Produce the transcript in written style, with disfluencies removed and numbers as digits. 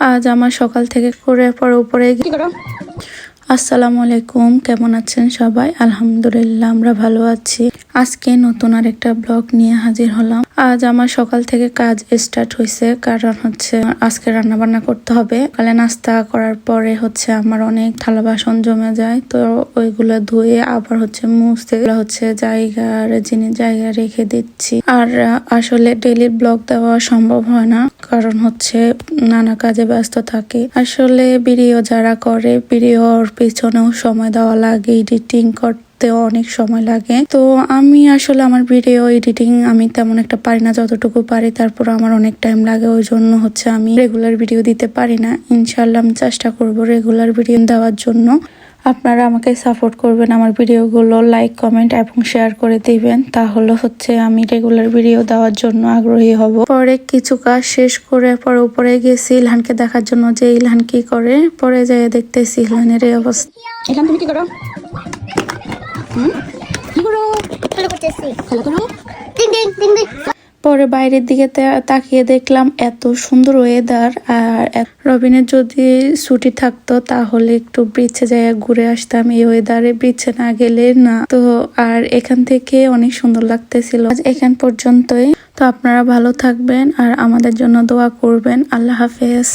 আজ আমার সকাল থেকে করে পর উপরে আসসালামু আলাইকুম, কেমন আছেন সবাই? আলহামদুলিল্লাহ আমরা ভালো আছি। আজকে নতুন আর একটা ব্লগ নিয়ে হাজির হলাম। আজ আমার সকাল থেকে কাজ স্টার্ট হয়েছে, কারণ হচ্ছে আজকে রান্না বান্না করতে হবে। সকালে নাস্তা করার পরে হচ্ছে আমার অনেক থালা বাসন জমে যায়, তো ওইগুলো ধুয়ে আবার হচ্ছে মুছতে হচ্ছে জায়গায় রেখে দিচ্ছি। আর আসলে ডেইলি ব্লগ দেওয়া সম্ভব হয় না, কারণ হচ্ছে নানা কাজে ব্যস্ত থাকে। আসলে ভিডিও যারা করে ভিডিওর পিছনেও সময় দেওয়া লাগে, এডিটিং করতে অনেক সময় লাগে। তো আমি আসলে আমার ভিডিও এডিটিং আমি তেমন একটা পারি না, যতটুকু পারি তারপর আমার অনেক টাইম লাগে। ওই জন্য হচ্ছে আমি রেগুলার ভিডিও দিতে পারি না। ইনশাল্লাহ আমি চেষ্টা করব রেগুলার ভিডিও দেওয়ার জন্য। আপনারা আমাকে সাপোর্ট করবেন, আমার ভিডিওগুলো লাইক কমেন্ট এবং শেয়ার করে দিবেন, তাহলে হচ্ছে আমি রেগুলার ভিডিও দেওয়ার জন্য আগ্রহী হব। পরে কিছু কাজ শেষ করে পরে উপরে গেছি ইলহানকে দেখার জন্য যে ইলহান কি করে। পরে যাই দেখতেছি ইলহানের এই অবস্থা। ইলহান তুমি কি করো? কি করো? খেলা করতেছি। খেলা করো? টিং টিং টিং টিং। পরে বাইরের দিকে তাকিয়ে দেখলাম এত সুন্দর ওয়েদার। আর রবিনের যদি ছুটি থাকতো তাহলে একটু ব্রিজে যাই ঘুরে আসতাম। এই ওয়েদারে ব্রিজে না গেলে না। তো আর এখান থেকে অনেক সুন্দর লাগতেছিল। আজ এখান পর্যন্তই। তো আপনারা ভালো থাকবেন আর আমাদের জন্য দোয়া করবেন। আল্লাহ হাফেজ।